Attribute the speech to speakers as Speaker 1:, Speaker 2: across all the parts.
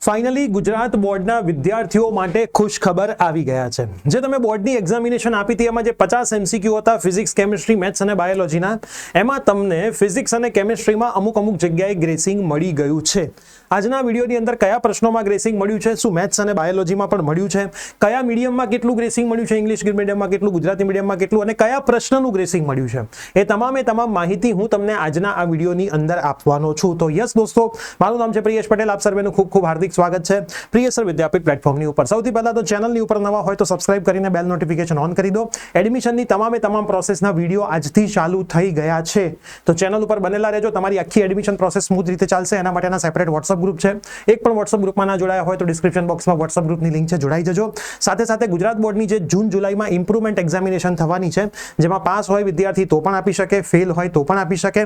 Speaker 1: Finally Gujarat બોર્ડના વિદ્યાર્થીઓ માટે ખુશ ખબર આવી ગયા છે। જે તમે બોર્ડની એક્ઝામિનેશન આપી હતી એમાં જે 50 MCQ હતા ફિઝિક્સ, કેમિસ્ટ્રી, મેથ્સ અને બાયોલોજીના, એમાં તમને ફિઝિક્સ અને કેમિસ્ટ્રીમાં અમુક જગ્યાએ ગ્રેસિંગ મળી ગયું છે। આજના વિડીયોની અંદર કયા પ્રશ્નોમાં ગ્રેસિંગ મળ્યું છે, શું મેથ્સ અને બાયોલોજીમાં પણ મળ્યું છે, કયા મીડિયમમાં કેટલું ગ્રેસિંગ મળ્યું છે, ઇંગ્લિશ મીડિયમમાં કેટલું, ગુજરાતી મીડિયમમાં કેટલું અને કયા પ્રશ્નનું ગ્રેસિંગ મળ્યું છે, એ તમામ માહિતી હું તમને આજના આ વિડીયોની અંદર આપવાનો છું। તો યસ દોસ્તો, મારું નામ છે પ્રિયેશ પટેલ, આપ સર્વેનું ખૂબ ખૂબ હાર્દિક સ્વાગત છે પ્રિયસર વિદ્યાપીઠ પ્લેટફોર્મની ઉપર। સૌથી પહેલા તો ચેનલની ઉપર નવા હોય તો સબસ્ક્રાઇબ કરીને બેલ નોટિફિકેશન ઓન કરી દો। એડમિશનની તમામ પ્રોસેસના વિડીયો આજથી ચાલુ થઈ ગયા છે, તો ચેનલ ઉપર બનેલા રહેજો। તમારી આખી એડમિશન પ્રોસેસ સ્મૂથ રીતે ચાલશે એના માટેના સેપરેટ વોટ્સઅપ ગ્રુપ છે। એક પણ વોટ્સઅપ ગ્રુપમાં ના જોડાયા હોય તો ડિસ્ક્રિપ્શન બોક્સમાં વોટ્સઅપ ગ્રુપની લિંક છે, જોડાઈ જજો। સાથે સાથે ગુજરાત બોર્ડની જે જૂન જુલાઈમાં ઇમ્પ્રુવમેન્ટ એક્ઝામિનેશન થવાની છે, જેમાં પાસ હોય વિદ્યાર્થી તો પણ આપી શકે, ફેલ હોય તો પણ આપી શકે,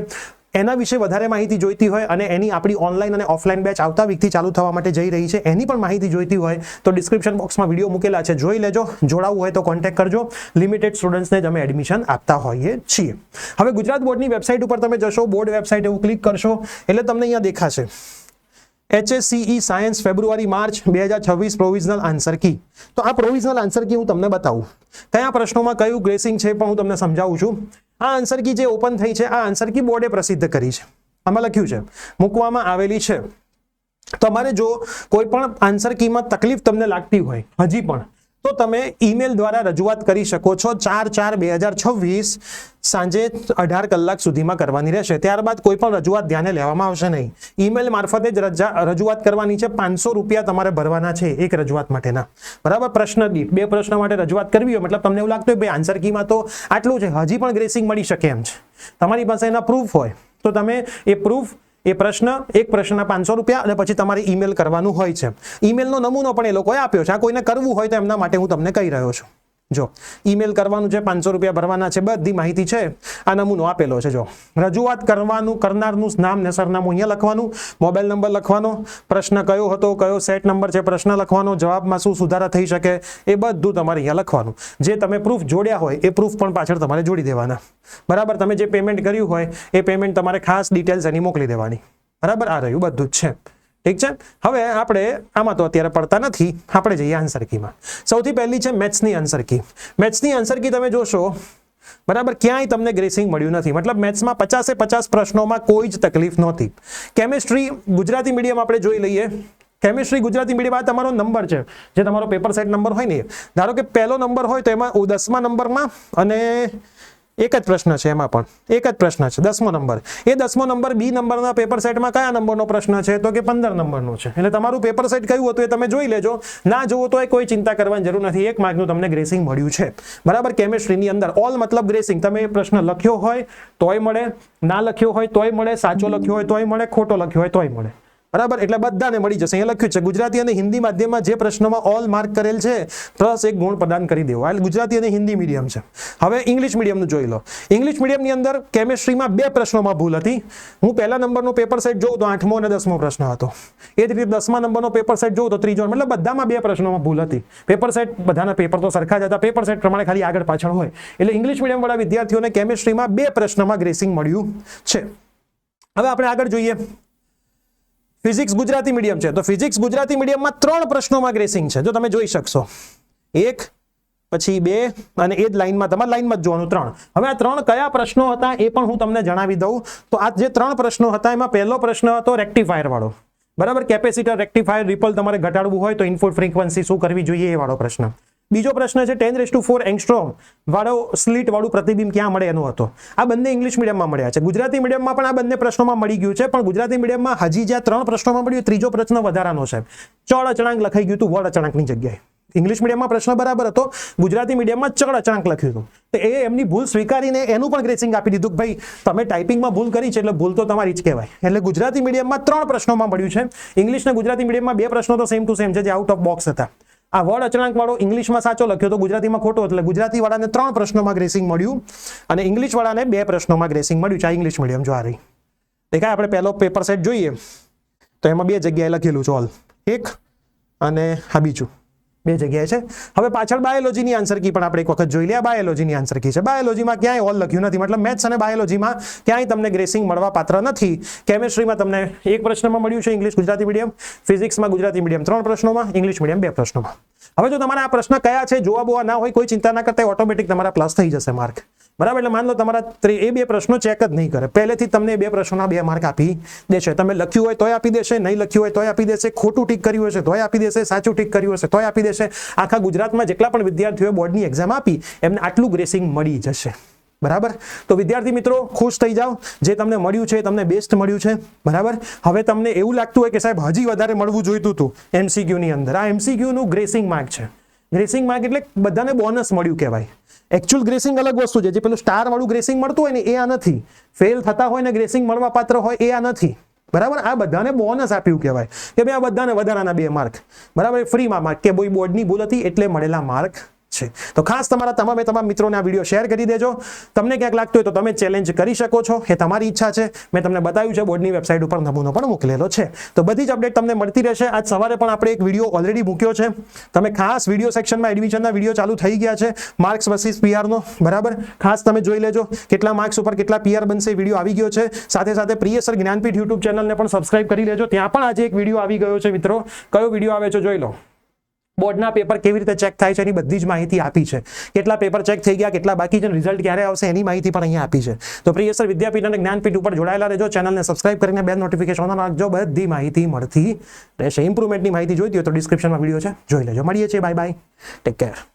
Speaker 1: એના વિશે વધારે માહિતી જોઈતી હોય અને એની આપણી ઓનલાઈન અને ઓફલાઈન બેચ આવતા વીકથી ચાલુ થવા માટે જઈ રહી છે, એની પણ માહિતી જોઈતી હોય તો ડિસ્ક્રિપ્શન બોક્સમાં વિડીયો મૂકેલા છે, જોઈ લેજો। જોડાવું હોય તો કોન્ટેક્ટ કરજો। લિમિટેડ સ્ટુડન્ટ્સને જ અમે એડમિશન આપતા હોઈએ છીએ। હવે ગુજરાત બોર્ડની વેબસાઇટ ઉપર તમે જશો, બોર્ડ વેબસાઇટ એવું ક્લિક કરશો એટલે તમને અહીંયા દેખાશે HSCE science February March 2026 provisional answer key. તો આ પ્રોવિઝનલ આન્સર કી હું તમને બતાવું, કયા પ્રશ્નોમાં કયું ગ્રેસિંગ છે પણ હું તમને સમજાવું છું। આ આન્સર કી જે ઓપન થઈ છે, આ આન્સર કી બોર્ડે પ્રસિદ્ધ કરી છે, આમાં લખ્યું છે, મૂકવામાં આવેલી છે। તમારે જો કોઈ પણ આન્સર કીમાં તકલીફ તમને લાગતી હોય હજી પણ, તો તમે ઈમેલ દ્વારા રજૂઆત કરી શકો છો। 4/4/2026 સાંજે 18 કલાક સુધીમાં કરવાની રહેશે। ત્યારબાદ કોઈ પણ રજૂઆત ધ્યાને લેવામાં આવશે નહીં। ઈમેલ મારફતે જ રજૂઆત કરવાની છે। 500 રૂપિયા તમારે ભરવાના છે એક રજૂઆત માટેના, બરાબર। પ્રશ્ન દીઠ 2 પ્રશ્ન માટે રજૂઆત કરવી હોય, મતલબ તમને એવું લાગતું હોય ભાઈ આન્સર કીમાં તો આટલું છે, હજી પણ ગ્રેસિંગ મળી શકે એમ છે, તમારી પાસે એના પ્રૂફ હોય તો તમે એ પ્રૂફ, એ પ્રશ્ન, એક પ્રશ્નના 500 રૂપિયા અને પછી તમારે ઈમેલ કરવાનું હોય છે। ઈમેલનો નમૂનો પણ એ લોકોએ આપ્યો છે, આ કોઈને કરવું હોય તો એમના માટે હું તમને કહી રહ્યો છું। જો ઈમેલ કરવાનું છે, 500 રૂપિયા ભરવાના છે, બધી માહિતી છે, આ નમૂનો આપેલો છે। જો રજૂઆત કરવાનું કરનારનું નામ ને સરનામું અહીંયા લખવાનું, મોબાઈલ નંબર લખવાનો, પ્રશ્ન કયો હતો, કયો સેટ નંબર છે, પ્રશ્ન લખવાનો, જવાબમાં શું સુધારા થઈ શકે એ બધું તમારે અહીંયા લખવાનું। જે તમે પ્રૂફ જોડ્યા હોય એ પ્રૂફ પણ પાછળ તમારે જોડી દેવાના, બરાબર। તમે જે પેમેન્ટ કર્યું હોય એ પેમેન્ટ તમારે ખાસ ડિટેલ્સ એની મોકલી દેવાની, બરાબર। આ રહ્યું બધું જ છે, ઠીક છે। હવે આપણે આમાં તો અત્યારે પડતા નથી, આપણે જઈએ આન્સર કીમાં। સૌથી પહેલી છે મેથ્સની આન્સર કી। મેથ્સની આન્સર કી તમે જોશો, બરાબર, ક્યાંય તમને ગ્રેસિંગ મળ્યું નથી, મતલબ મેથ્સમાં 50 પ્રશ્નોમાં કોઈ જ તકલીફ નહોતી। કેમિસ્ટ્રી ગુજરાતી મીડિયમ આપણે જોઈ લઈએ। કેમિસ્ટ્રી ગુજરાતી મીડિયમ આ તમારો નંબર છે, જે તમારો પેપર સેટ નંબર હોય ને, ધારો કે પહેલો નંબર હોય તો એમાં 10મા નંબરમાં અને એક જ પ્રશ્ન છે, એમાં પણ એક જ પ્રશ્ન છે, 10મો નંબર। એ 10મો નંબર બી નંબરના પેપર સેટમાં કયા નંબરનો પ્રશ્ન છે, તો કે 15 નંબરનો છે। એટલે તમારું પેપર સેટ કયું હતું એ તમે જોઈ લેજો, ના જોવો તો કોઈ ચિંતા કરવાની જરૂર નથી, 1 માર્કનું તમને ગ્રેસિંગ મળ્યું છે, બરાબર। કેમિસ્ટ્રીની અંદર ઓલ મતલબ ગ્રેસિંગ, તમે એ પ્રશ્ન લખ્યો હોય તોય મળે, ના લખ્યો હોય તોય મળે, સાચો લખ્યો હોય તોય મળે, ખોટો લખ્યો હોય તોય મળે, બરાબર। એટલે બધાને મળી જશે। અહીંયા લખ્યું છે ગુજરાતી અને હિન્દી માધ્યમમાં જે પ્રશ્નોમાં ઓલ માર્ક કરેલ છે પ્લસ 1 ગુણ પ્રદાન કરી દેવો। આ ગુજરાતી અને હિન્દી મીડિયમ છે। હવે ઇંગ્લિશ મીડિયમનું જોઈ લો। ઇંગ્લિશ મીડિયમની અંદર કેમિસ્ટ્રીમાં 2 પ્રશ્નોમાં ભૂલ હતી। હું પહેલા નંબરનો પેપર સેટ જોઉં તો 8મો અને 10મો પ્રશ્ન હતો, એ જ રીતે 10મા નંબરનો પેપર સેટ જોઉં તો 3જો, મતલબ બધામાં 2 પ્રશ્નોમાં ભૂલ હતી। પેપર સેટ બધાના પેપર તો સરખા જ હતા, પેપર સેટ પ્રમાણે ખાલી આગળ પાછળ હોય। એટલે ઇંગ્લિશ મીડિયમ વાળા વિદ્યાર્થીઓને કેમિસ્ટ્રીમાં 2 પ્રશ્નમાં ગ્રેસિંગ મળ્યું છે। હવે આપણે આગળ જોઈએ, ફિઝિક્સ ગુજરાતી મીડિયમ છે, તો ફિઝિક્સ ગુજરાતી મીડિયમમાં 3 પ્રશ્નોમાં ગ્રેસિંગ છે, જો તમે જોઈ શકશો, 1 પછી 2 અને એ જ લાઈનમાં, તમારે લાઈનમાં જ જોવાનું 3। હવે આ 3 કયા પ્રશ્નો હતા એ પણ હું તમને જણાવી દઉં। તો આ જે 3 પ્રશ્નો હતા એમાં પહેલો પ્રશ્ન હતો રેક્ટિફાયર વાળો, બરાબર। કેપેસિટર, રેક્ટિફાયર, રિપલ તમારે ઘટાડવું હોય તો ઇનપુટ ફ્રીક્વન્સી શું કરવી જોઈએ એ વાળો પ્રશ્ન। બીજો પ્રશ્ન છે 10⁴ એંગસ્ટ્રોમ વાળો સ્લિટ વાળું પ્રતિબિંબ ક્યાં મળે એનો હતો। આ બંને ઇંગ્લિશ મીડિયમમાં મળ્યા છે। ગુજરાતી મીડિયમમાં પણ આ બંને પ્રશ્નોમાં મળી ગયું છે, પણ ગુજરાતી મીડિયમમાં હજી જ્યાં 3 પ્રશ્નોમાં મળ્યું, ત્રીજો પ્રશ્ન વધારાનો છે, ચળ અચળાંક લખાઈ ગયું હતું વળ અચળાંકની જગ્યાએ। ઇંગ્લિશ મીડિયમમાં પ્રશ્ન બરાબર હતો, ગુજરાતી મીડિયમમાં ચળ અચળાંક લખ્યું હતું, તો એ એમની ભૂલ સ્વીકારીને એનું પણ ગ્રેસિંગ આપી દીધું કે ભાઈ તમે ટાઈપિંગમાં ભૂલ કરી છે એટલે ભૂલ તો તમારી જ કહેવાય। એટલે ગુજરાતી મીડિયમમાં 3 પ્રશ્નોમાં મળ્યું છે। ઇંગ્લિશ અને ગુજરાતી મીડિયમમાં 2 પ્રશ્નો તો સેમ ટુ સેમ છે, જે આઉટ ઓફ બોક્સ હતા। આ વડ અચળાંક વાળો ઇંગ્લિશમાં સાચો લખ્યો તો ગુજરાતીમાં ખોટો, એટલે ગુજરાતી વાળાને 3 પ્રશ્નોમાં ગ્રેસિંગ મળ્યું અને ઇંગ્લિશ વાળાને 2 પ્રશ્નોમાં ગ્રેસિંગ મળ્યું છે। આ ઇંગ્લિશ મીડિયમ જો આ રહી દેખાય। આપણે પહેલો પેપર સેટ જોઈએ તો એમાં 2 જગ્યાએ લખેલું છે ઓલ, 1 અને આ બીજું, બે જગ્યાએ છે. હવે પાછળ બાયોલોજીની આન્સર કી પણ આપણે એક વખત જોઈ લે. આ બાયોલોજીની આન્સર કી છે. બાયોલોજીમાં ક્યાંય ઓલ લખ્યું નથી, મતલબ મેથ્સ અને બાયોલોજીમાં ક્યાંય તમને ગ્રેસિંગ મળવા પાત્ર નથી. કેમિસ્ટ્રીમાં તમને એક પ્રશ્નમાં મળ્યું છે ઇંગ્લિશ ગુજરાતી મીડિયમ, ફિઝિક્સમાં ગુજરાતી મીડિયમ 3 પ્રશ્નોમાં, ઇંગ્લિશ મીડિયમ 2 પ્રશ્નોમાં. હવે જો તમારા આ પ્રશ્ન કયા છે જોવા બોવા ના હોય, કોઈ ચિંતા ના કરતા, ઓટોમેટિક તમારા પ્લસ થઈ જશે માર્ક. બરાબર, એટલે માન લો તમારા એ 2 પ્રશ્નો ચેક જ નહીં કરે, પહેલેથી તમને 2 પ્રશ્નોના 2 માર્ક આપી દેશે. તમે લખ્યું હોય તોય આપી દેશે, નહીં લખ્યું હોય તોય આપી દેશે, ખોટું ટીક કર્યું હશે તોય આપી દેશે, સાચું ટીક કર્યું હશે તોય આપી દેશે. આખા ગુજરાતમાં જેટલા પણ વિદ્યાર્થીઓએ બોર્ડની એક્ઝામ આપી એમને આટલું ગ્રેસિંગ મળી જશે. બરાબર, તો વિદ્યાર્થી મિત્રો ખુશ થઈ જાઓ, જે તમને મળ્યું છે તમને બેસ્ટ મળ્યું છે. બરાબર, હવે તમને એવું લાગતું હોય કે સાહેબ હજી વધારે મળવું જોઈતું હતું MCQ ની અંદર, આ MCQ નું ગ્રેસિંગ માર્ક છે. ગ્રેસિંગ માર્ક એટલે બધાને બોનસ મળ્યું કહેવાય. એકચ્યુઅલ ગ્રેસિંગ અલગ વસ્તુ છે, જે પેલું સ્ટાર વાળું ગ્રેસિંગ મળતું હોય ને એ આ નથી. ફેલ થતા હોય ને ગ્રેસિંગ મળવા પાત્ર હોય એ આ નથી. બરાબર, આ બધાને બોનસ આપ્યું કહેવાય કે ભાઈ આ બધાને વધારાના 2 માર્ક. બરાબર, ફ્રીમાં માર્ક કે ભાઈ બોર્ડની ભૂલ હતી એટલે મળેલા માર્ક છે. તો ખાસ તમારા તમામ મિત્રોને આ વિડીયો શેર કરી દેજો. તમને ક્યાંક લાગતું હોય તો તમે ચેલેન્જ કરી શકો છો, એ તમારી ઈચ્છા છે. મેં તમને બતાવ્યું છે, બોર્ડની વેબસાઇટ ઉપર નમૂનો પણ મોકલેલો છે. તો બધી જ અપડેટ તમને મળતી રહેશે. આજ સવારે પણ આપણે એક વિડીયો ઓલરેડી મૂક્યો છે. તમે ખાસ વિડીયો સેક્શનમાં એડમિશનના વિડીયો ચાલુ થઈ ગયા છે, માર્ક્સ વર્સિસ PR નો. બરાબર, ખાસ તમે જોઈ લેજો કેટલા માર્ક્સ ઉપર કેટલા PR બનશે, વિડીયો આવી ગયો છે. સાથે સાથે પ્રિય સર જ્ઞાનપીઠ યુટ્યુબ ચેનલને પણ સબસ્ક્રાઇબ કરી લેજો. ત્યાં પણ આજે એક વિડીયો આવી ગયો છે મિત્રો. કયો વિડીયો આવે છે જોઈ લો. બોર્ડના પેપર કેવી રીતે ચેક થાય છે એની બધી જ માહિતી આપી છે. કેટલા પેપર ચેક થઈ ગયા, કેટલા બાકી છે, રિઝલ્ટ ક્યારે આવશે એની માહિતી પણ અહીંયા આપી છે. તો પ્રિય સર વિદ્યાપીઠ અને જ્ઞાનપીઠ ઉપર જોડાયેલા રહેજો, ચેનલને સબસ્ક્રાઇબ કરીને બેલ નોટિફિકેશન ઓન રાખજો. બધી માહિતી મળતી રહેશે. ઇમ્પ્રુવમેન્ટની માહિતી જોઈતી હોય તો ડિસ્ક્રિપ્શનમાં વિડીયો છે, જોઈ લેજો. મળીએ છીએ, બાય બાય, ટેક કેર.